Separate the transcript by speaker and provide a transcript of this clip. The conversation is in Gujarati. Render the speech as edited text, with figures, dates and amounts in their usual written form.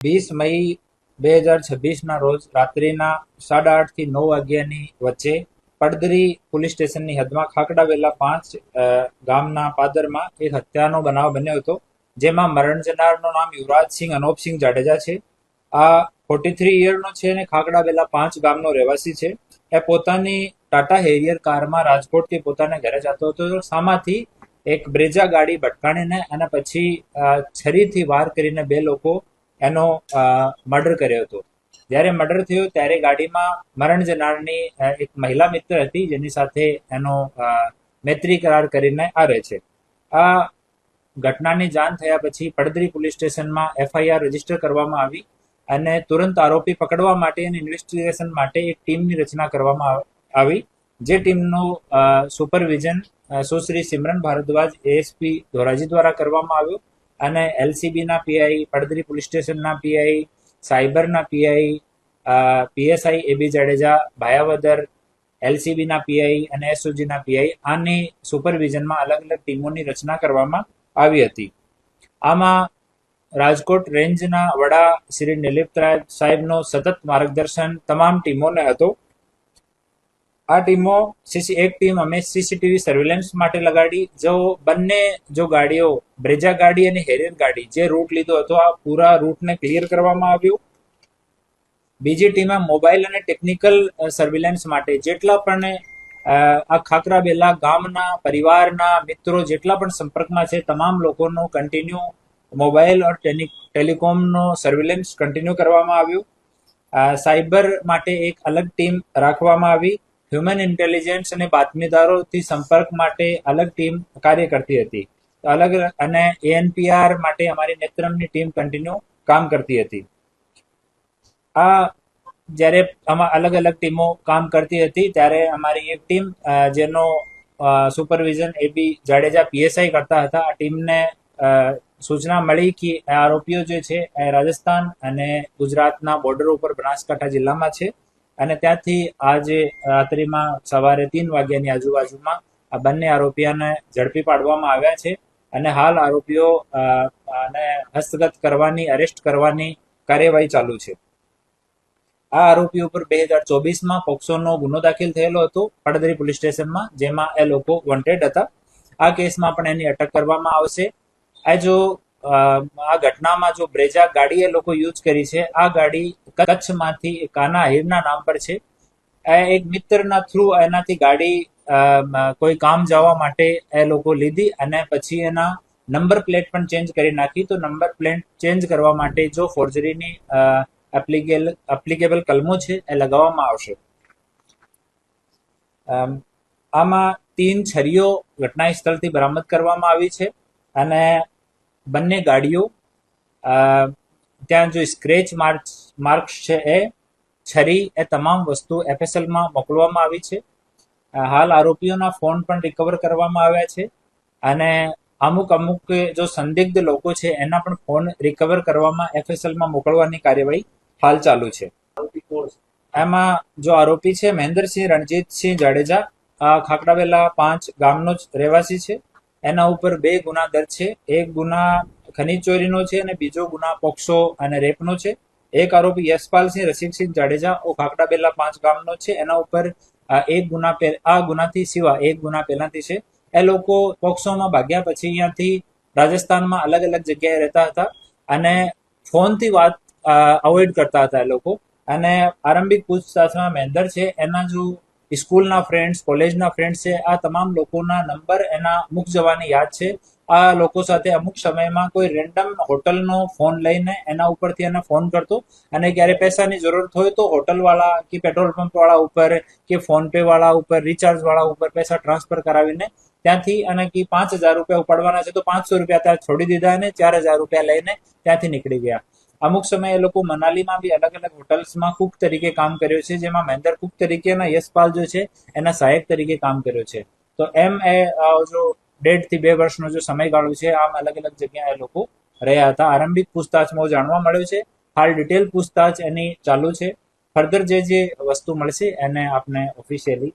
Speaker 1: 20 મઈ 2026ના રોજ રાત્રિના 8:30 થી 9 વાગ્યાની વચ્ચે પડદરી પોલીસ સ્ટેશનની હદમાં ખાખડા વેલા 5 ગામના પાદરમાં એક હત્યાનો બનાવ બન્યો હતો, જેમાં મરણ જનારનું નામ યુવરાજસિંહ અનોપસિંહ જાડેજા છે. આ 43 યરનો છે અને ખાખડા વેલા 5 ગામનો રહેવાસી છે. એ પોતાની ટાટા હેરિયર કારમાં રાજકોટથી પોતાના ઘરે જતો હતો. સામાથી એક બ્રેજા ગાડી ભટકાણીને અને પછી છરીથી વાર કરીને 2 લોકો એનો મર્ડર કર્યો હતો. જ્યારે મર્ડર થયો ત્યારે ગાડીમાં મરણ જનારની એક મહિલા મિત્ર હતી, જેની સાથે એનો મૈત્રી કરાર કરીને આવે છે. આ ઘટનાની જાણ થયા પછી પડદરી પોલીસ સ્ટેશનમાં FIR રજીસ્ટર કરવામાં આવી અને તુરંત આરોપી પકડવા માટે અને ઇન્વેસ્ટિગેશન માટે એક ટીમની રચના કરવામાં આવી, જે ટીમનું સુપરવિઝન સુશ્રી સિમરન ભારદ્વાજ ASP ધોરાજી દ્વારા કરવામાં આવ્યું અને LCBના PI, પડદરી પોલીસ સ્ટેશનના PI, સાયબરના PI, PSI AB Jadeja, Bhayavadar, LCBના PI અને SOGના PI આની સુપરવિઝનમાં અલગ અલગ ટીમોની રચના કરવામાં આવી હતી. આમાં રાજકોટ રેન્જના વડા શ્રી નિલીપરાય સાહેબનો સતત માર્ગદર્શન તમામ ટીમોને હતો. આ ટીમો એક ટીમ અમે CCTV સર્વેલન્સ માટે લગાડી. જો ગાડીઓ બ્રેજા ગાડી અને હેરિયર ગાડી જે રૂટ લીધો હતો, આ પૂરા રૂટને ક્લિયર કરવામાં આવ્યું. બીજી ટીમે મોબાઈલ અને ટેકનિકલ સર્વેલન્સ માટે જેટલા પણ આ ખાખરા બેલા ગામના પરિવારના મિત્રો જેટલા પણ સંપર્કમાં છે, તમામ લોકોનો કન્ટિન્યુ મોબાઈલ ઓર ટેલિકોમનો સર્વેલન્સ કન્ટિન્યુ કરવામાં આવ્યું. સાયબર માટે એક અલગ ટીમ રાખવામાં આવી. હ્યુમન ઇન્ટેલિજન્સ અને બાતમીદારોથી સંપર્ક માટે અલગ ટીમ કાર્ય કરતી હતી. અને ANPR માટે અમારી નેત્રમની ટીમ કન્ટિન્યુ કામ કરતી હતી. આ જ્યારે આમાં અલગ અલગ ટીમો કામ કરતી હતી ત્યારે અમારી એક ટીમ જેનો સુપરવિઝન AB જાડેજા PSI કરતા હતા, આ ટીમને સૂચના મળી કે આરોપીઓ જે છે એ રાજસ્થાન અને ગુજરાતના બોર્ડર ઉપર બનાસકાંઠા જિલ્લામાં છે અને ત્યાંથી આજે રાત્રિમાં સવારે 3 વાગ્યાની આજુબાજુમાં આ બંને આરોપીઓને ઝડપી પાડવામાં આવ્યા છે અને હાલ આરોપીઓ ને હસ્તગત કરવાની, અરેસ્ટ કરવાની કાર્યવાહી ચાલુ છે. આ આરોપી ઉપર 2024માં પોક્સોનો ગુનો દાખલ થયેલો હતો પડદરી પોલીસ સ્ટેશનમાં, જેમાં એ લોકો વોન્ટેડ હતા. આ કેસમાં પણ એની અટક કરવામાં આવશે. આ ઘટનામાં જો બ્રેજા ગાડી એ લોકો યુઝ કરી છે, આ ગાડી કચ્છમાંથી કાના આહિરના નામ પર છે. એક મિત્રના થ્રુ એનાથી ગાડી કોઈ કામ જવા માટે એ લોકો લીધી અને પછી એના નંબર પ્લેટ પણ ચેન્જ કરી નાખી. તો નંબર પ્લેટ ચેન્જ કરવા માટે જો ફોર્જરીની એપ્લિકેબલ કલમો છે એ લગાવવામાં આવશે. આમાં 3 છરીઓ ઘટના સ્થળથી બરામદ કરવામાં આવી છે અને બંને ગાડીઓ ત્યાં જો સ્ક્રેચ માર્ક્સ છે એ છરી એ તમામ વસ્તુ FSLમાં મોકલવામાં આવી છે. હાલ આરોપીઓના ફોન પણ રિકવર કરવામાં આવ્યા છે અને અમુક જો સંદિગ્ધ લોકો છે એના પણ ફોન રિકવર કરવામાં FSLમાં મોકલવાની કાર્યવાહી હાલ ચાલુ છે. એમાં જો આરોપી છે મહેન્દ્રસિંહ રણજીતસિંહ જાડેજા, ખાખડા વેલા 5 ગામનો જ રહેવાસી છે. એના ઉપર 2 ગુના દર્જ છે. એક ગુના ખનીજ ચોરીનો છે અને બીજો ગુના પોક્સો અને રેપનો છે. એક આરોપી યશપાલસિંહ રસિકસિંહ જાડેજા ખાખડા બેલા 5 ગામનો છે. એના ઉપર એક ગુના આ ગુનાથી સિવાય એક ગુના પહેલાથી છે. એ લોકો પોક્સોમાં ભાગ્યા પછી અહીંયાથી રાજસ્થાનમાં અલગ અલગ જગ્યાએ રહેતા હતા અને ફોનથી વાત અવોઇડ કરતા હતા એ લોકો. અને આરંભિક પૂછતાછમાં મહેન્દર છે એના જો સ્કૂલના ફ્રેન્ડ્સ, કોલેજના ફ્રેન્ડ્સ છે, આ તમામ લોકોના નંબર એના મુક જવાની યાદ છે. આ લોકો સાથે અમુક સમયમાં કોઈ રેન્ડમ હોટલનો ફોન લઈને એના ઉપરથી એને ફોન કરતો અને ક્યારે પૈસાની જરૂરત હોય તો હોટલવાળા કે પેટ્રોલ પંપવાળા ઉપર કે ફોન પે વાળા ઉપર, રિચાર્જ વાળા ઉપર પૈસા ટ્રાન્સફર કરાવીને ત્યાંથી અને કે 5,000 રૂપિયા ઉપાડવાના છે તો 500 રૂપિયા ત્યાં છોડી દીધા અને 4,000 રૂપિયા લઈને ત્યાંથી નીકળી ગયા. અમુક સમયે એ લોકો મનાલીમાં બી અલગ અલગ હોટલ્સમાં કુક તરીકે કામ કર્યું છે, જેમાં મહેન્દર કુક તરીકે અને યશપાલ જો છે એના સહાયક તરીકે કામ કર્યું છે. તો એમ એ જો 1.5 થી 2 વર્ષનો જો સમયગાળો છે, આમ અલગ અલગ જગ્યાએ લોકો રહ્યા હતા. આરંભિક પૂછતાછમાં જાણવા મળ્યું છે. હાલ ડિટેલ પૂછતાછ એની ચાલુ છે. ફર્ધર જે વસ્તુ મળશે એને આપણે ઓફિશિયલી